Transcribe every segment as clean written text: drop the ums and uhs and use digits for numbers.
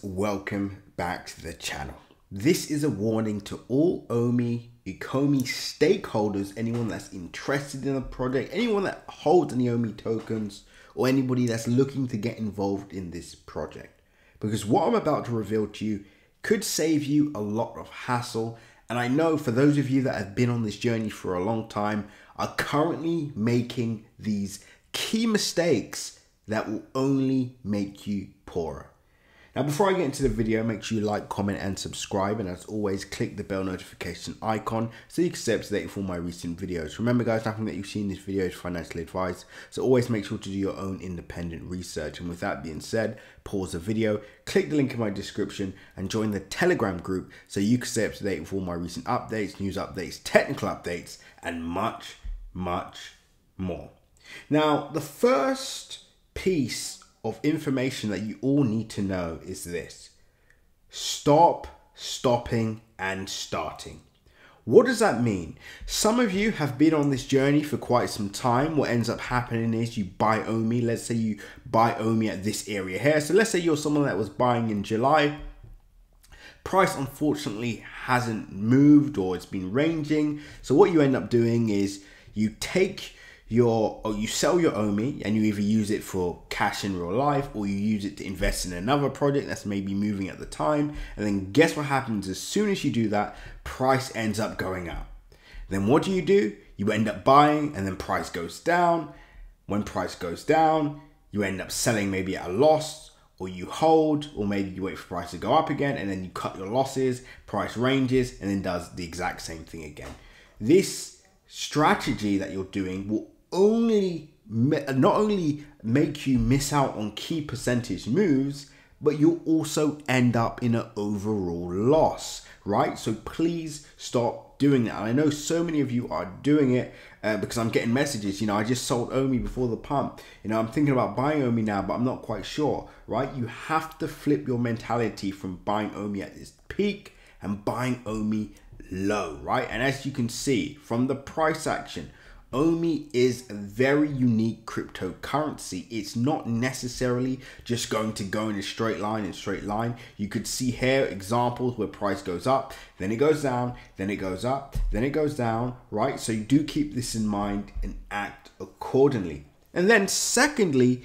Welcome back to the channel. This is a warning to all Ecomi stakeholders, anyone that's interested in the project, anyone that holds any Ecomi tokens, or anybody that's looking to get involved in this project. Because what I'm about to reveal to you could save you a lot of hassle. And I know for those of you that have been on this journey for a long time are currently making these key mistakes that will only make you poorer. Now, before I get into the video, make sure you like, comment, and subscribe. And as always, click the bell notification icon so you can stay up to date with all my recent videos. Remember, guys, nothing that you see in this video is financial advice. So always make sure to do your own independent research. And with that being said, pause the video, click the link in my description, and join the Telegram group so you can stay up to date with all my recent updates, news updates, technical updates, and much, much more. Now, the first piece of information that you all need to know is this: stop, stopping, and starting. What does that mean? Some of you have been on this journey for quite some time. What ends up happening is you buy Ecomi. Let's say you buy Ecomi at this area here. So let's say you're someone that was buying in July. Price unfortunately hasn't moved, or it's been ranging. So what you end up doing is you sell your Ecomi and you either use it for cash in real life, or you use it to invest in another project that's maybe moving at the time. And then guess what happens as soon as you do that? Price ends up going up. Then what do? You end up buying, and then price goes down. When price goes down, you end up selling maybe at a loss, or you hold, or maybe you wait for price to go up again, and then you cut your losses, price ranges, and then does the exact same thing again. This strategy that you're doing will not only make you miss out on key percentage moves, but you'll also end up in an overall loss, right? So please stop doing that. And I know so many of you are doing it because I'm getting messages, I just sold Ecomi before the pump. I'm thinking about buying Ecomi now, but I'm not quite sure, right? You have to flip your mentality from buying Ecomi at this peak and buying Ecomi low, right? And as you can see from the price action, Ecomi is a very unique cryptocurrency. It's not necessarily just going to go in a straight line. You could see here examples where price goes up, then it goes down, then it goes up, then it goes down, right? So you do keep this in mind and act accordingly. And then secondly,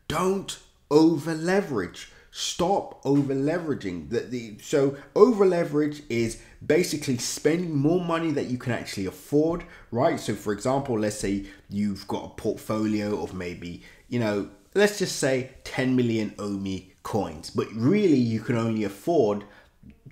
don't over leverage. Stop over leveraging. So over leverage is basically spending more money that you can actually afford, right? So for example, let's say you've got a portfolio of maybe, let's just say 10 million Ecomi coins, but really you can only afford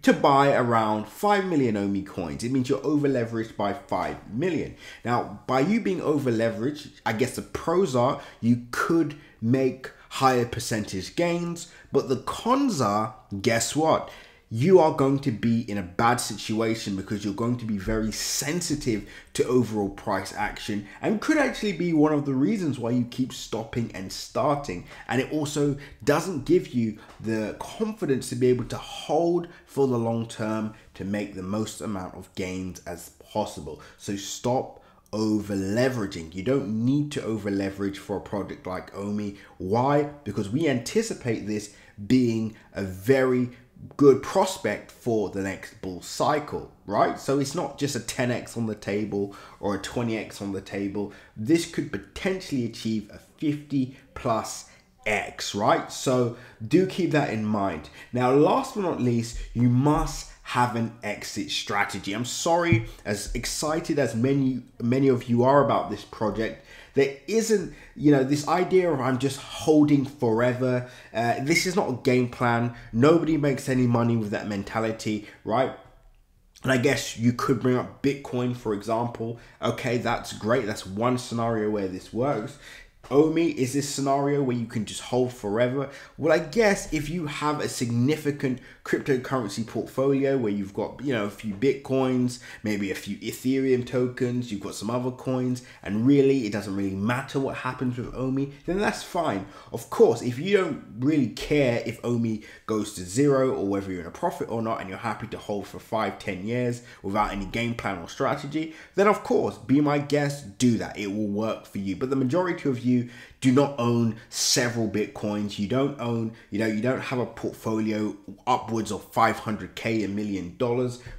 to buy around 5 million Ecomi coins. It means you're over leveraged by 5 million. Now, by you being over leveraged, I guess the pros are you could make higher percentage gains, but the cons are, guess what? You are going to be in a bad situation because you're going to be very sensitive to overall price action, and could actually be one of the reasons why you keep stopping and starting. And it also doesn't give you the confidence to be able to hold for the long term to make the most amount of gains as possible. So stop over leveraging. You don't need to over leverage for a project like Ecomi. Why? Because we anticipate this being a very good prospect for the next bull cycle, right? So it's not just a 10x on the table or a 20x on the table. This could potentially achieve a 50+x, right? So do keep that in mind. Now, last but not least, you must have an exit strategy. I'm sorry, as excited as many of you are about this project, there isn't, this idea of I'm just holding forever. This is not a game plan. Nobody makes any money with that mentality, right? And I guess you could bring up Bitcoin, for example. Okay, that's great. That's one scenario where this works. Ecomi is this scenario where you can just hold forever. Well, I guess if you have a significant cryptocurrency portfolio where you've got, a few Bitcoins, maybe a few Ethereum tokens, you've got some other coins, and really it doesn't really matter what happens with Ecomi, then that's fine. Of course, if you don't really care if Ecomi goes to zero or whether you're in a profit or not, and you're happy to hold for 5-10 years without any game plan or strategy, then of course, be my guest, do that. It will work for you. But the majority of you you do not own several Bitcoins. You don't own, you don't have a portfolio upwards of 500K, $1 million,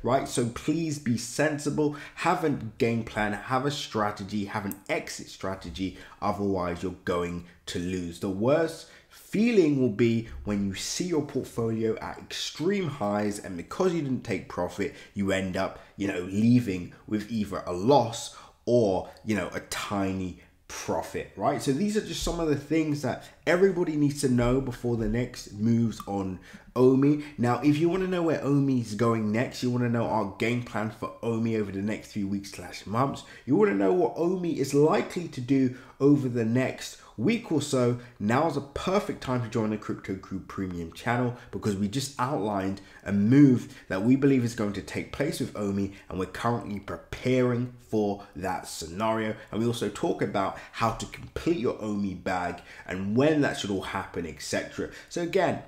right? So please be sensible, have a game plan, have a strategy, have an exit strategy. Otherwise, you're going to lose. The worst feeling will be when you see your portfolio at extreme highs, and because you didn't take profit, you end up, leaving with either a loss or, a tiny profit, right? So these are just some of the things that everybody needs to know before the next moves on Omi. Now, if you want to know where Omi is going next, you want to know our game plan for Omi over the next few weeks/months, you want to know what Omi is likely to do over the next week or so, now's a perfect time to join the Crypto Crew Premium channel, because we just outlined a move that we believe is going to take place with Omi, and we're currently preparing for that scenario. And we also talk about how to complete your Omi bag and when that should all happen, etc. So again,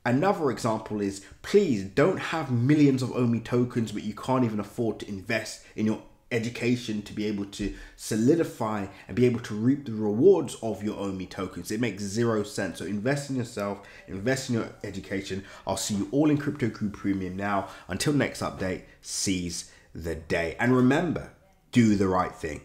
another example is, please don't have millions of Omi tokens, but you can't even afford to invest in your education to be able to solidify and be able to reap the rewards of your Omi tokens. It makes zero sense. So invest in yourself, invest in your education. I'll see you all in Crypto Crew Premium now. Until next update, seize the day. And remember, do the right thing.